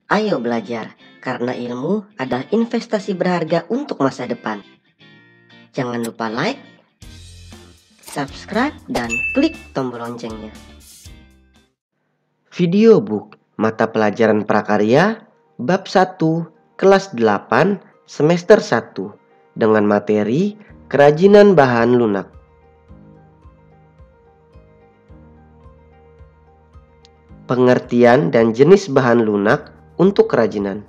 Ayo belajar, karena ilmu adalah investasi berharga untuk masa depan. Jangan lupa like, subscribe, dan klik tombol loncengnya. Video book Mata Pelajaran Prakarya Bab 1 Kelas 8 Semester 1 dengan materi Kerajinan Bahan Lunak. Pengertian dan jenis bahan lunak untuk kerajinan.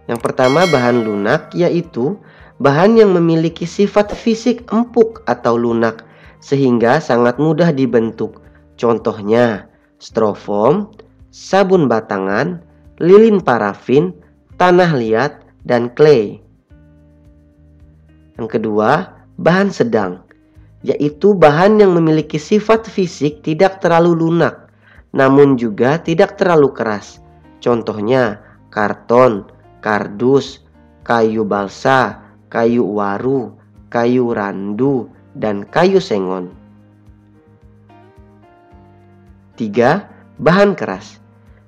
Yang pertama, bahan lunak yaitu bahan yang memiliki sifat fisik empuk atau lunak sehingga sangat mudah dibentuk. Contohnya, strofoam, sabun batangan, lilin parafin, tanah liat, dan clay. Yang kedua, bahan sedang, yaitu bahan yang memiliki sifat fisik tidak terlalu lunak, namun juga tidak terlalu keras. Contohnya, karton, kardus, kayu balsa, kayu waru, kayu randu, dan kayu sengon. 3. Bahan keras,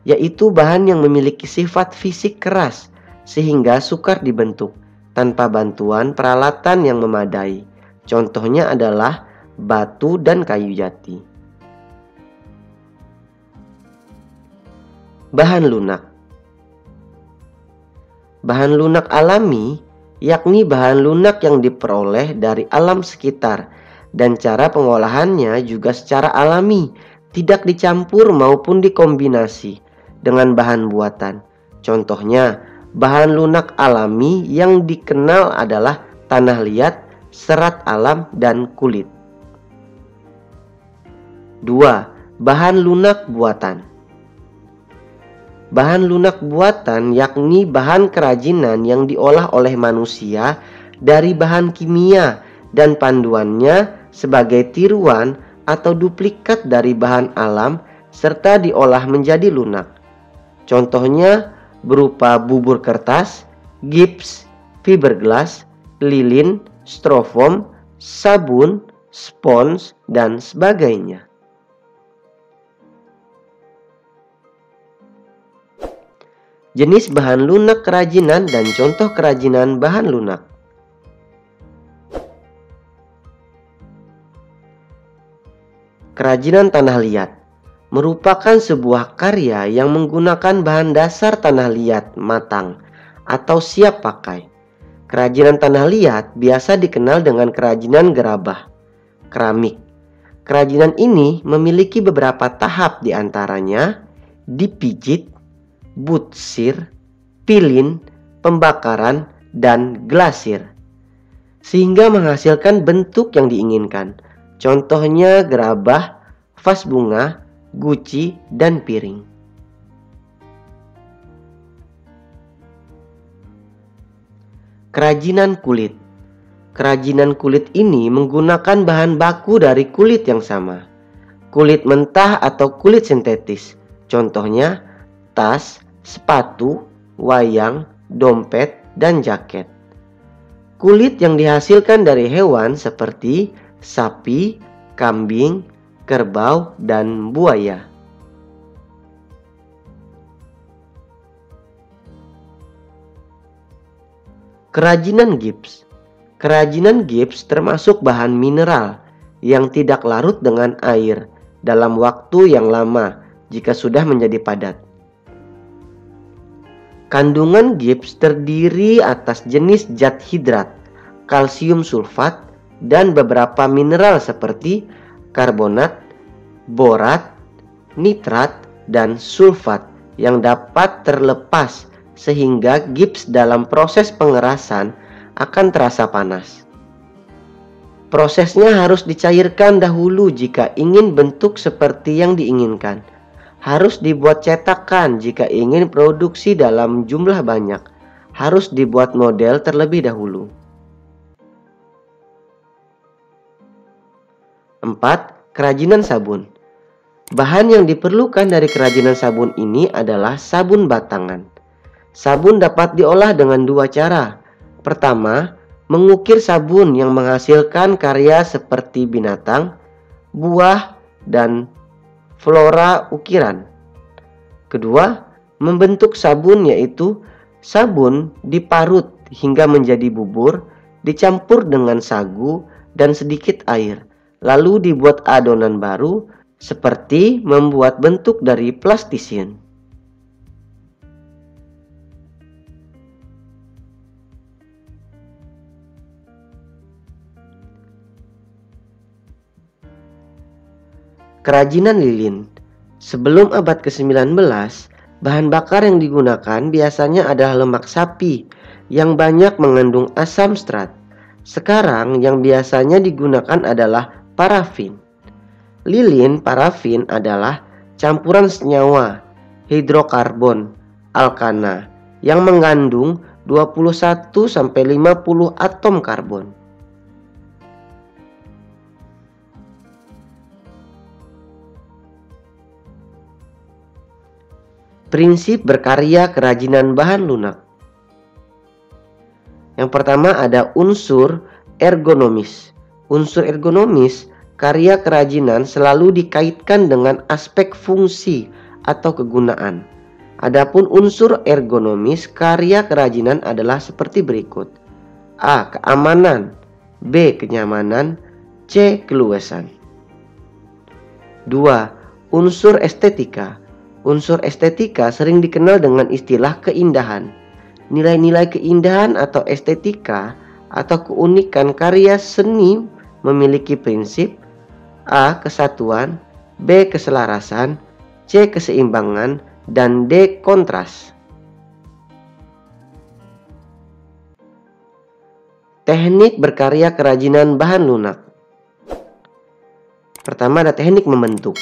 yaitu bahan yang memiliki sifat fisik keras sehingga sukar dibentuk tanpa bantuan peralatan yang memadai. Contohnya adalah batu dan kayu jati. Bahan lunak. Bahan lunak alami yakni bahan lunak yang diperoleh dari alam sekitar dan cara pengolahannya juga secara alami, tidak dicampur maupun dikombinasi dengan bahan buatan. Contohnya, bahan lunak alami yang dikenal adalah tanah liat, serat alam, dan kulit. 2. Bahan lunak buatan. Bahan lunak buatan yakni bahan kerajinan yang diolah oleh manusia dari bahan kimia dan panduannya sebagai tiruan atau duplikat dari bahan alam serta diolah menjadi lunak. Contohnya berupa bubur kertas, gips, fiberglass, lilin, strofoam, sabun, spons, dan sebagainya. Jenis bahan lunak kerajinan dan contoh kerajinan bahan lunak. Kerajinan tanah liat merupakan sebuah karya yang menggunakan bahan dasar tanah liat matang atau siap pakai. Kerajinan tanah liat biasa dikenal dengan kerajinan gerabah, keramik. Kerajinan ini memiliki beberapa tahap, diantaranya dipijit, butsir, pilin, pembakaran, dan glasir, sehingga menghasilkan bentuk yang diinginkan. Contohnya gerabah, vas bunga, guci, dan piring. Kerajinan kulit. Kerajinan kulit ini menggunakan bahan baku dari kulit yang sama, kulit mentah atau kulit sintetis. Contohnya tas, sepatu, wayang, dompet, dan jaket. Kulit yang dihasilkan dari hewan seperti sapi, kambing, kerbau, dan buaya. Kerajinan gips. Kerajinan gips termasuk bahan mineral yang tidak larut dengan air dalam waktu yang lama jika sudah menjadi padat. Kandungan gips terdiri atas jenis zat hidrat, kalsium sulfat, dan beberapa mineral seperti karbonat, borat, nitrat, dan sulfat yang dapat terlepas sehingga gips dalam proses pengerasan akan terasa panas. Prosesnya harus dicairkan dahulu jika ingin bentuk seperti yang diinginkan. Harus dibuat cetakan jika ingin produksi dalam jumlah banyak. Harus dibuat model terlebih dahulu. 4. Kerajinan sabun. Bahan yang diperlukan dari kerajinan sabun ini adalah sabun batangan. Sabun dapat diolah dengan dua cara. Pertama, mengukir sabun yang menghasilkan karya seperti binatang, buah, dan flora ukiran. Kedua, membentuk sabun, yaitu sabun diparut hingga menjadi bubur, dicampur dengan sagu dan sedikit air, lalu dibuat adonan baru seperti membuat bentuk dari plastisin. Kerajinan lilin. Sebelum abad ke-19, bahan bakar yang digunakan biasanya adalah lemak sapi yang banyak mengandung asam stearat. Sekarang yang biasanya digunakan adalah parafin. Lilin parafin adalah campuran senyawa hidrokarbon alkana yang mengandung 21-50 atom karbon. Prinsip berkarya kerajinan bahan lunak. Yang pertama ada unsur ergonomis. Unsur ergonomis karya kerajinan selalu dikaitkan dengan aspek fungsi atau kegunaan. Adapun unsur ergonomis karya kerajinan adalah seperti berikut. A. Keamanan. B. Kenyamanan. C. Keluasan. 2. Unsur estetika. Unsur estetika sering dikenal dengan istilah keindahan. Nilai-nilai keindahan atau estetika atau keunikan karya seni memiliki prinsip A. Kesatuan, B. Keselarasan, C. Keseimbangan, dan D. Kontras. Teknik berkarya kerajinan bahan lunak. Pertama ada teknik membentuk.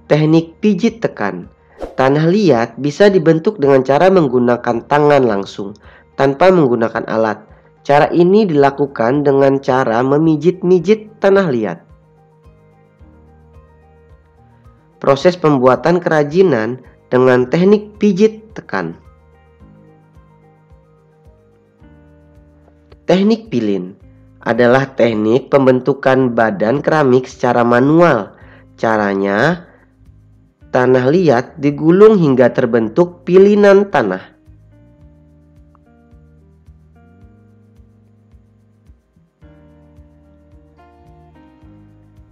Teknik pijit tekan. Tanah liat bisa dibentuk dengan cara menggunakan tangan langsung, tanpa menggunakan alat. Cara ini dilakukan dengan cara memijit-mijit tanah liat. Proses pembuatan kerajinan dengan teknik pijit tekan. Teknik pilin adalah teknik pembentukan badan keramik secara manual. Caranya, tanah liat digulung hingga terbentuk pilinan tanah.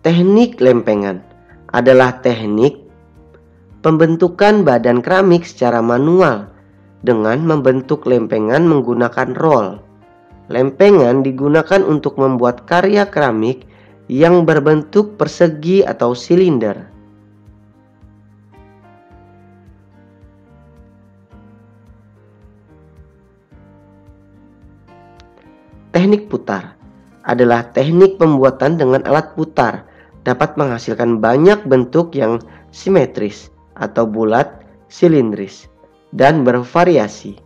Teknik lempengan adalah teknik pembentukan badan keramik secara manual dengan membentuk lempengan menggunakan roll. Lempengan digunakan untuk membuat karya keramik yang berbentuk persegi atau silinder. Teknik putar adalah teknik pembuatan dengan alat putar, dapat menghasilkan banyak bentuk yang simetris atau bulat, silindris, dan bervariasi.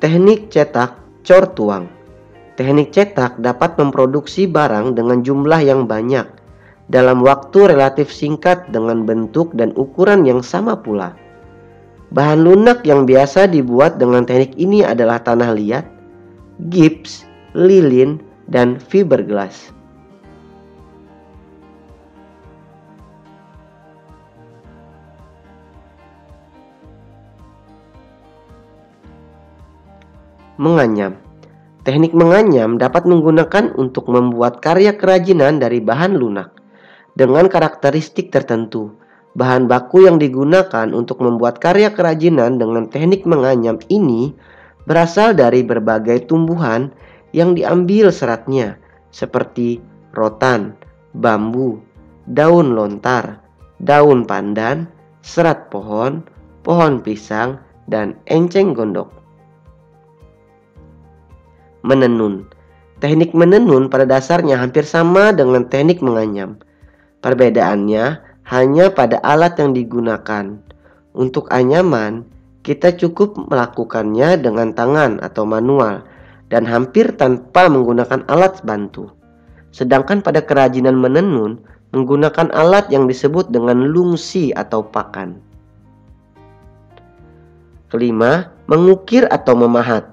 Teknik cetak cor tuang. Teknik cetak dapat memproduksi barang dengan jumlah yang banyak dalam waktu relatif singkat dengan bentuk dan ukuran yang sama pula. Bahan lunak yang biasa dibuat dengan teknik ini adalah tanah liat, gips, lilin, dan fiberglass. Menganyam. Teknik menganyam dapat menggunakan untuk membuat karya kerajinan dari bahan lunak dengan karakteristik tertentu. Bahan baku yang digunakan untuk membuat karya kerajinan dengan teknik menganyam ini berasal dari berbagai tumbuhan yang diambil seratnya, seperti rotan, bambu, daun lontar, daun pandan, serat pohon, pohon pisang, dan enceng gondok. Menenun. Teknik menenun pada dasarnya hampir sama dengan teknik menganyam. Perbedaannya hanya pada alat yang digunakan. Untuk anyaman, kita cukup melakukannya dengan tangan atau manual dan hampir tanpa menggunakan alat bantu. Sedangkan pada kerajinan menenun, menggunakan alat yang disebut dengan lungsi atau pakan. Kelima, Mengukir atau memahat.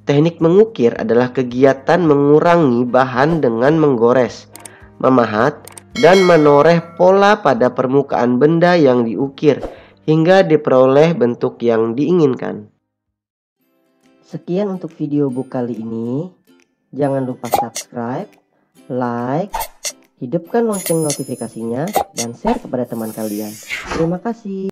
Teknik mengukir adalah kegiatan mengurangi bahan dengan menggores, memahat, dan menoreh pola pada permukaan benda yang diukir hingga diperoleh bentuk yang diinginkan. Sekian untuk video book kali ini. Jangan lupa subscribe, like, hidupkan lonceng notifikasinya, dan share kepada teman kalian. Terima kasih.